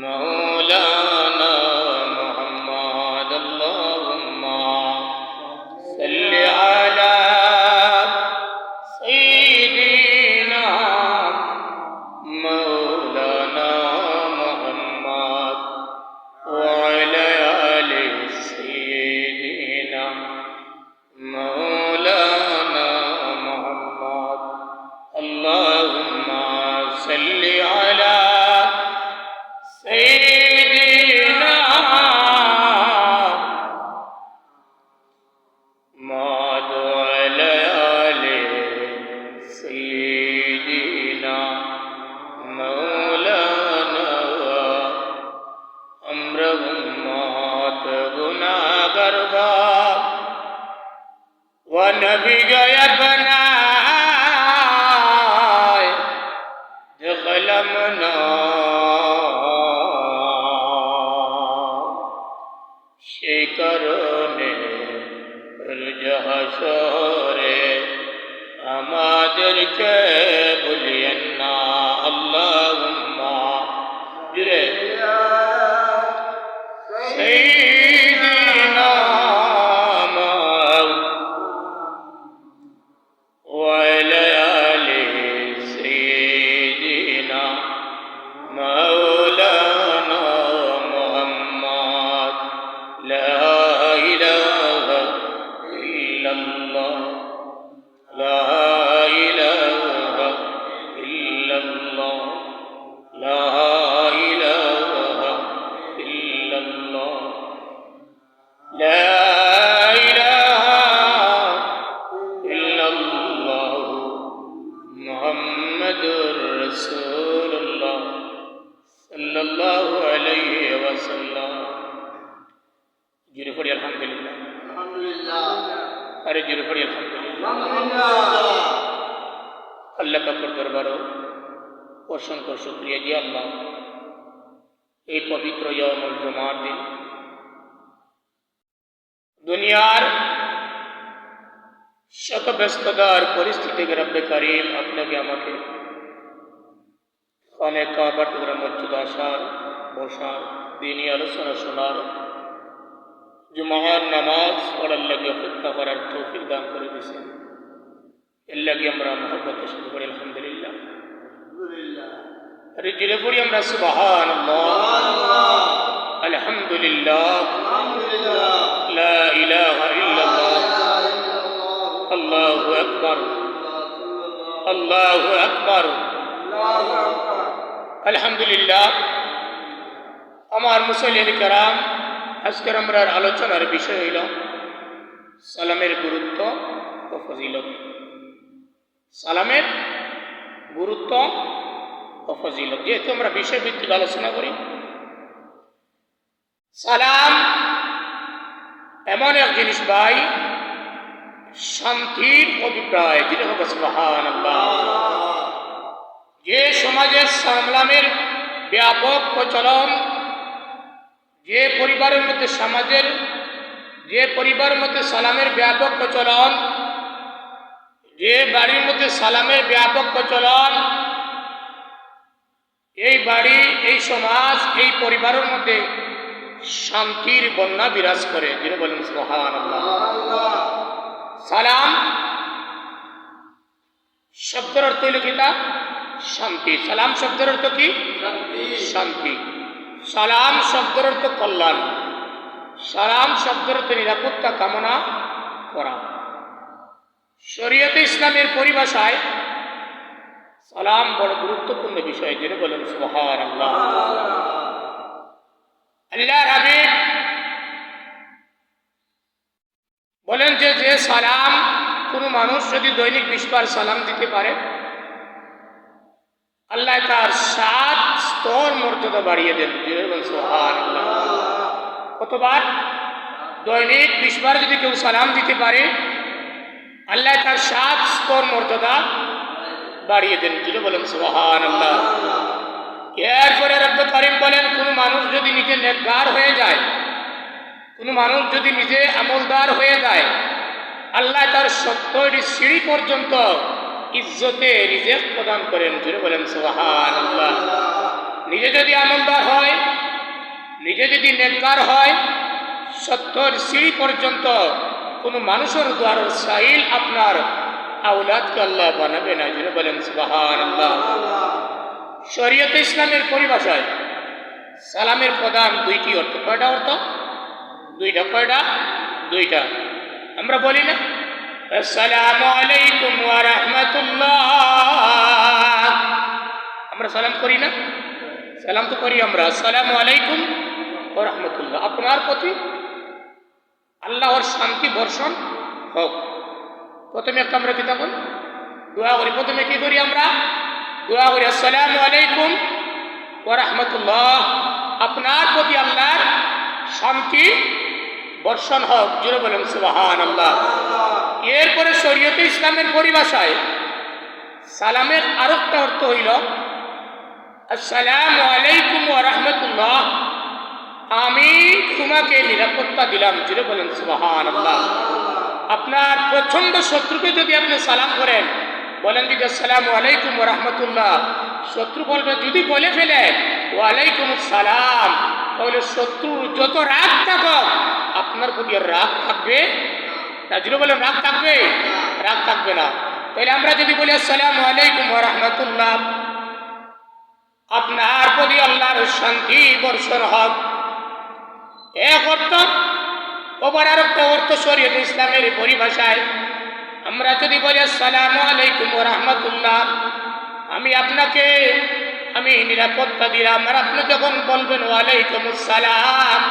مولانا محمد اللهم صل على سيدنا مولانا محمد وعلى آل سيدنا مولانا محمد اللهم صل على سيدنا محمد وعلى آل سيدنا مولانا আমরা উম্মত গুনাহগার ওয়া নবী গয়া বানায় কলম না সেই কারণে হাসরে আমাদেরকে ভুলিয়েন না আল্লাহুম্মা জুরে سيدنا وعلى آل سيدنا مولانا محمد لا إله إلا الله لا إله إلا الله لا إله إلا الله لا إله إلا الله محمد رسول الله صلى الله عليه وسلم جري فڑی الحمدللہ ارے جري فڑی الحمدللہ اللہ کا پر দরবারে অসংখ্য শুকরিয়া জি আল্লাহ এই পবিত্র ইয়ামুল জুমার দিন দুনিয়ার শত ব্যস্ততার পরিস্থিতি রব্বে কারীম আপনাকে আমাকে খানে কাবার টুকরা মসজিদ আসার বসার দিনী আলোচনা শোনার জুমার নামাজ পড়ার লাগে অপেক্ষা করার তৌফিক দান করে দিয়েছেন এর লাগে আমরা মহব্বতের সাথে পড়ি আলহামদুলিল্লাহ আরে জুড়ে পড়ি আমরা সুবহানাল্লাহ আলহামদুলিল্লাহ لا إله إلا الله الله أكبر الله أكبر الحمد لله আমার মুসলিম کرام আজকের আমরার আলোচনার বিষয় হইল সালামের গুরুত্ব ও ফজিলত সালামের গুরুত্ব ও ফজিলত যেহেতু আমরা বিষয়ভিত্তিক আলোচনা করি সালাম এমন এক জিনিস ভাই শান্তির অভিপ্রায় যেটা হবে সুবহানাল্লাহ যে সমাজের সালামের ব্যাপক প্রচলন যে পরিবারের মধ্যে সালামের ব্যাপক প্রচলন যে বাড়ির মধ্যে সালামের ব্যাপক প্রচলন এই বাড়ি এই সমাজ এই পরিবারের মধ্যে শান্তির বন্যা বিরাজ করে যিনি বলেন সুবহানাল্লাহ সালাম শব্দের অর্থ হইল কি তা শান্তি সালাম শব্দের অর্থ কি শান্তি সালাম শব্দের অর্থ কল্যাণ সালাম শব্দের অর্থ নিরাপত্তা কামনা করা শরীয়তে ইসলামের পরিভাষায় সালাম বড় গুরুত্বপূর্ণ বিষয় যিনি বলেন সুবহানাল্লাহ আল্লাহর হাবিব বলেন যে সালাম কোনো মানুষ যদি দৈনিক 20 বার সালাম দিতে পারে আল্লাহ তার 7 স্তর মর্যাদা বাড়িয়ে দেন সুবহানাল্লাহ কতবার দৈনিক 20 বার যদি কেউ সালাম দিতে পারে আল্লাহ তার 7 স্তর মর্যাদা বাড়িয়ে দেন যিনি বলেন সুবহানাল্লাহ এরপরে রব্বে কারীম বলেন কোন মানুষ যদি নিজে নেককার হয়ে যায় কোন মানুষ যদি নিজে আমলদার হয়ে যায় আল্লাহ তার 70টি সিঁড়ি পর্যন্ত ইজ্জতে রিজিক প্রদান করেন জোরে বলেন সুবহানাল্লাহ নিজে যদি আমলদার হয় যদি নেককার হয় 70 সিঁড়ি পর্যন্ত কোনো মানুষের দ্বারা সাইল আপনার আওলাদকে আল্লাহ বানাবে না। যিনি বলেন সুবহানাল্লাহ। শরীয়তে ইসলামের পরিভাষায় সালামের প্রধান দুইটি অর্থ। কয়টা অর্থ? দুইটা। কয়টা? দুইটা। আমরা বলি না আসসালামু আলাইকুম ওয়া রাহমাতুল্লাহ, আমরা সালাম করি না? সালাম তো করি আমরা, আসসালামু আলাইকুম ওয়া রাহমাতুল্লাহ, আপনার প্রতি আল্লাহর শান্তি বর্ষণ হোক। প্রথমে একটা আমরা কি তখন দোয়া করি। প্রথমে কি করি? আমরা দোয়া করি আসসালামু আলাইকুম ওয়া রাহমাতুল্লাহ, আপনার প্রতি আল্লাহর শান্তি বর্ষণ হোক। জোরে বলেন সুবহানাল্লাহ। এরপরে শরীয়তে ইসলামের পরিভাষায় সালামের আরেকটা অর্থ হইল আসসালামু আলাইকুম ওয়া রাহমাতুল্লাহ, আমি তোমাকে নিরাপত্তা দিলাম। জোরে বলেন সুবহানাল্লাহ। আপনার প্রচন্ড শত্রুকে যদি আপনি সালাম করেন, বলেন যদি আসসালামু আলাইকুম ওয়া রাহমাতুল্লাহ, শত্রু বলবে, যদি বলে ফেলে ওয়ালাইকুম আসসালাম, তাহলে শত্রুর যত রাগ থাকুক আপনার প্রতি রাগ থাকবে না। জোরে বলেন রাগ থাকবে? রাগ থাকবে না। তাহলে আমরা যদি বলি আসসালামু আলাইকুম ওয়া রাহমাতুল্লাহ, আপনার প্রতি আল্লাহর শান্তি বর্ষণ হোক, এক অর্থ। ওপর আর একটা অর্থ শরীয়তে ইসলামের পরিভাষায় আমরা যদি বলি আসসালামু আলাইকুম ওয়া রাহমাতুল্লাহ, আমি নিরাপত্তা দিলাম। আর আপনি যখন বলবেন ওয়ালাইকুম আসসালাম,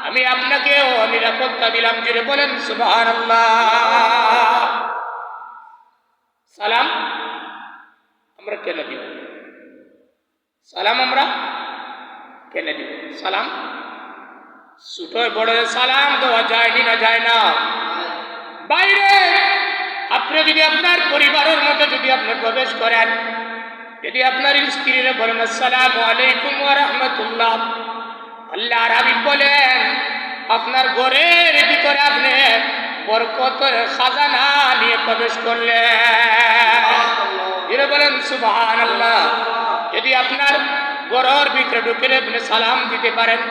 আমি আপনাকেও নিরাপত্তা দিলাম। জুড়ে বলেন সুবহানাল্লাহ। সালাম আমরা কেন দিব? সালাম আমরা কেন দিব? সালাম ছোট বড় সালাম দেওয়া যায় কি না? যায় না। বাইরে আপনি যদি আপনার পরিবারের মধ্যে যদি আপনি প্রবেশ করেন, যদি আপনার স্ত্রীরে বলেন আসসালামু আলাইকুম ওয়া রাহমাতুল্লাহ, আল্লাহর হাবিব বলেন আপনার ঘরের ভিতরে আপনি বরকতের খাজানা নিয়ে প্রবেশ করলেন। যিনি বলেন সুবহানাল্লাহ। যদি আপনার ঘরের ভিতরে ঢুকে আপনি সালাম দিতে পারেন,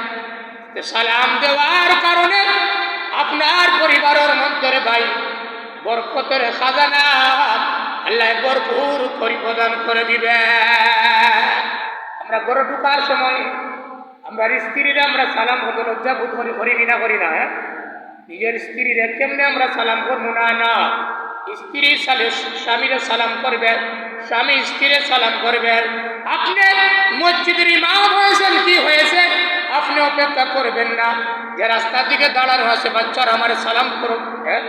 সালাম দেওয়ার কারণে আপনার পরিবারের মধ্যে ভাই বরকতের খাজানা আল্লাহ ভরপুর প্রদান করে দিবে। আমরা ঘরে ঢুকার সময় আমরা স্ত্রীরা আমরা সালাম করতে লজ্জা বোধ করি না? হ্যাঁ, নিজের স্ত্রীরা কেমনে আমরা সালাম করবো না? না, স্ত্রী স্বামীরে সালাম করবে, স্বামী স্ত্রীরে সালাম করবে। আপনি মসজিদের ইমাম হয়েছেন, কি হয়েছে, আপনি অপেক্ষা করবেন না যে রাস্তার দিকে দাঁড়ানো আছে বাচ্চারা আমারে সালাম করুক, হ্যাঁ,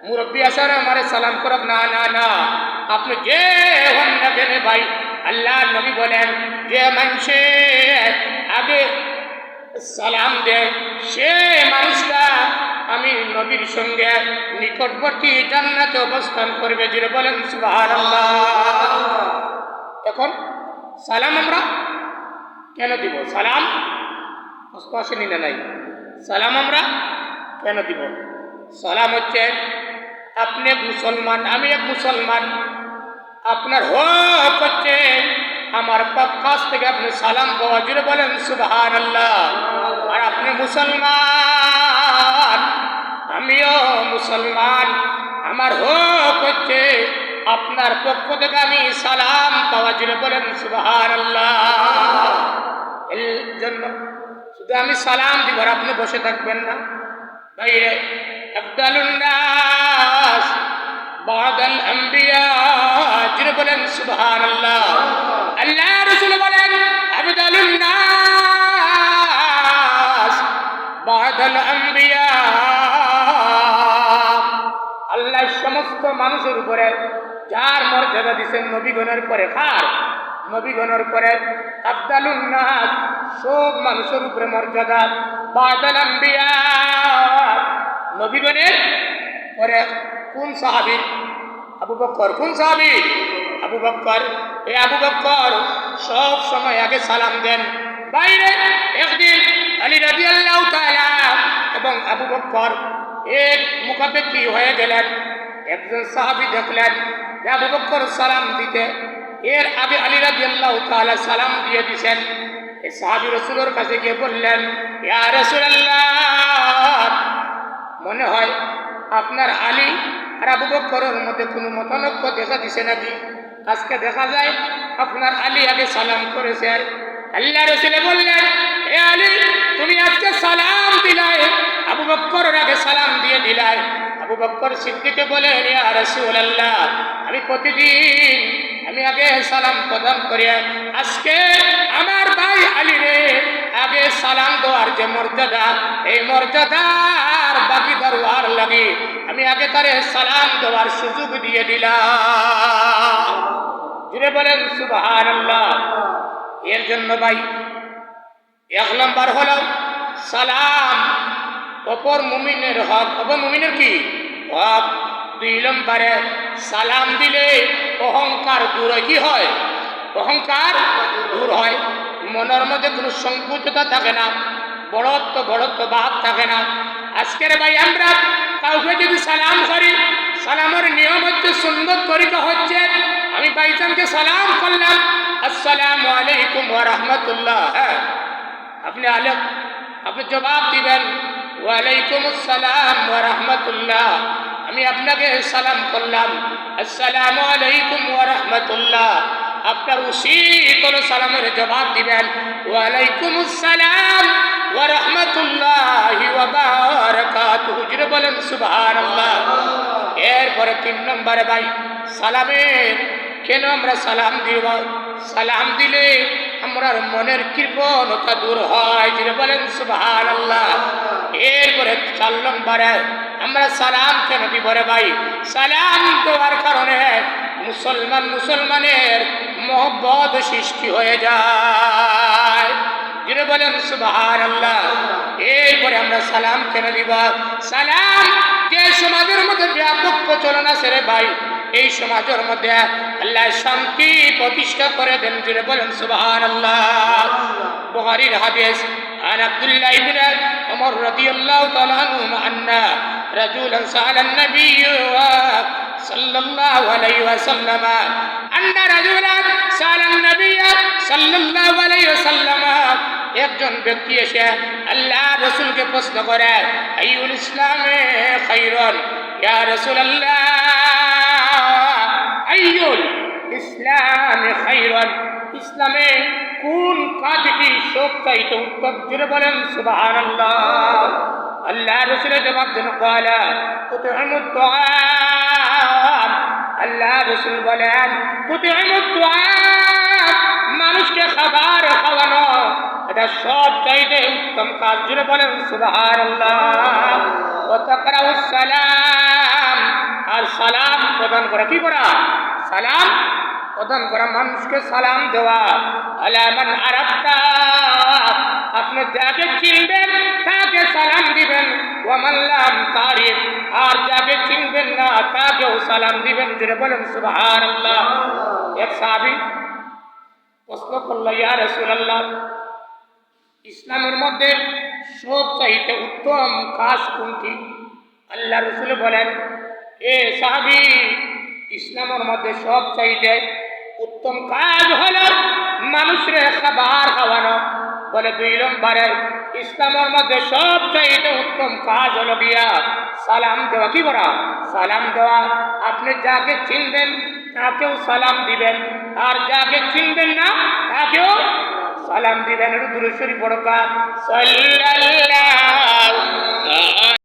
মুরব্বী আসার আমারে সালাম করুক। না না না, আপনি যে হন না কেন ভাই, আল্লাহ নবী বলেন যে মানুষে আগে সালাম দেয় সে মানুষটা আমি নবীর সঙ্গে নিকটবর্তী জান্নাতে অবস্থান করবে। যিনি বলেন সুবহানাল্লাহ। এখন সালাম আমরা কেন দিব? সালাম আসেনি না নাই? সালাম আমরা কেন দিব? সালাম হচ্ছে আপনি এক মুসলমান, আমি এক মুসলমান, আপনার হক হচ্ছে আমার কাছ থেকে আপনি সালাম পাওয়া। জুড়ে বলেন সুবহানাল্লাহ। আর আপনি মুসলমান, আমিও মুসলমান, আমার হক হচ্ছে আপনার পক্ষ থেকে আমি সালাম পাওয়া। জুড়ে বলেন সুবহানাল্লাহ। এর জন্য শুধু আমি সালাম দিব আর আপনি বসে থাকবেন না। বাইরে আফদালুন নাস বাদাল আম্বিয়া, যিনি বলেন সুবহানাল্লাহ। আল্লাহ রাসূল বলেন আফদালুন নাস বাদাল আম্বিয়া, আল্লাহ সমস্ত মানুষের উপরে যার মর্যাদা দিয়েছেন নবীগণের পরে, কার? নবীগণের পরে আফদালুন নাস, সব মানুষের উপরে মর্যাদা। বাদাল আম্বিয়া, নবীগণের পরে কোন সাহাবী? আবু বকর। কোন সাহাবী? আবু বকর। এই আবু বকর সব সময় আগে সালাম দেন। বাইরে একদিন আলী রাদিয়াল্লাহু তাআলা এবং আবু বকর এক মুখাপেক্ষি হয়ে গেলেন। একজন সাহাবী দেখলেন যে আবু বকর সালাম দিতে, এর আগে আলী রাদিয়াল্লাহু তাআলা সালাম দিয়ে দিয়েছেন। এই সাহাবী রাসূলের কাছে গিয়ে বললেন, ইয়া রাসূলুল্লাহ, মনে হয় আপনার আলী আর আবু বকরের মধ্যে কোনো মতানৈক্য দেখা দিছে নাকি? আজকে দেখা যায় আপনার আলী আগে সালাম করেছেন। আল্লাহ রাসূল বললেন, এ আলী, তুমি আজকে সালাম দিলাই, আবু বকরের আগে সালাম দিয়ে দিলাই। আবু বকর সিদ্দিক বলেন, ইয়া রাসূলুল্লাহ, আমি প্রতিদিন আমি আগে সালাম প্রদান করি, আজকে আমার ভাই আলী রে আগে সালাম দেওয়ার যে মর্যাদা, এই মর্যাদার বাকিদার হওয়ার লাগে আমি আগে তারে সালাম দেওয়ার সুযোগ দিয়ে দিলাম। জুড়ে বলেন সুবহানাল্লাহ। এর জন্য ভাই এক নম্বর হলো সালাম অপর মুমিনের হক, অপর মুমিনের কি হক। দুই নম্বরে সালাম দিলে অহংকার দূর হয়। কি হয়? অহংকার দূর হয়। মনের মধ্যে কোনো সংকুচতা থাকে না, বড়ত্ব ভাব থাকে না। আজকের ভাই আমরা কাউকে যদি সালাম করি, সালামের নিয়ম হচ্ছে, সুন্নত তরিকা হচ্ছে, আমি ভাইজানকে সালাম করলাম, আসসালামু আলাইকুম ওয়া রাহমাতুল্লাহ, হ্যাঁ, আপনি জবাব দিবেন ওয়ালাইকুম আসসালাম ওয়া রাহমাতুল্লাহ। আমি আপনাকে সালাম করলাম, আসসালামু আলাইকুম ওয়া রাহমাতুল্লাহ। আপনার উচিত হলো সালামের জবাব দিবেন ওয়ালাইকুম আসসালাম ওয়া রাহমাতুল্লাহি ওয়া বারাকাতুহু। জোরে বলেন সুবহানাল্লাহ। এরপরে তিন নম্বরে ভাই সালামের কেন আমরা সালাম দিব? সালাম দিলে আমরার মনের কৃপণতা দূর হয়। জোরে বলেন সুবহানাল্লাহ। এরপরে চার নম্বরে আমরা সালাম কেন দিব রে ভাই? সালাম দেওয়ার কারণে মুসলমানের মহব্বত সৃষ্টি হয়ে যায়। জোরে বলেন সুবহানাল্লাহ। এরপরে আমরা সালাম কেন দিব? সালাম যে সমাজের মধ্যে ব্যাপক প্রচলন আছে রে ভাই, এই সমাজের মধ্যে আল্লাহ শান্তি প্রতিষ্ঠা করে দেন। জোরে বলেন সুবহানাল্লাহ। বুখারীর হাদিস عن عبد الله بن عمر رضي الله تعالى عنهما أن رجلا سأل النبي صلى الله عليه وسلم أن رجلا سأل النبي صلى الله عليه وسلم একজন ব্যক্তি এসে আল্লাহ রাসূলকে প্রশ্ন করে, আইয়ুল ইসলামে খায়রুন, ইয়া রাসূলুল্লাহ আইয়ুল ইসলামে খায়রুন, ইসলামে কোন কাজটি সবচাইতে উত্তম? জোরে বলেন সুবহানাল্লাহ। আল্লাহ রাসূলের জবাব দেন, ক্বালা তুতঈমুত তুআম। আল্লাহ রাসূল বলেন, তুতঈমুত তুআম, মানুষকে খাবার খাওয়ানো, এটা সবচাইতে উত্তম কাজ। জোরে বলেন সুবহানাল্লাহ। ওয়া তাকরাউস সালাম, আর সালাম প্রদান করা। কি করা? সালাম প্রদান করা, মানুষকে সালাম দেওয়া। আলা মান আরাফতা, আপনি যাকে চিনবেন তাকে সালাম দিবেন। ওয়া মান লাম তারিফ, আর যাকে চিনবেন না তাকেও সালাম দিবেন। জোরে বলেন সুবহানাল্লাহ। এক সাহাবী প্রশ্ন করল, ইয়া রাসূলুল্লাহ, ইসলামের মধ্যে সবচাইতে উত্তম কাজ কোনটি? আল্লাহ রাসূল বলেন, এ সাহাবী, ইসলামের মধ্যে সবচাইতে উত্তম কাজ হলো মানুষের খাবার খাওয়ানো। বলে দুই নম্বরে ইসলামের মধ্যে সবচাইতে উত্তম কাজ হলো গিয়া সালাম দেওয়া। কি করা? সালাম দেওয়া। আপনি যাকে চিনবেন তাকেও সালাম দিবেন, আর যাকে চিনবেন না তাকেও সালাম দিবেন। একটু দুরূদ শরীফ পড়ো। সাল্লাল্লাহু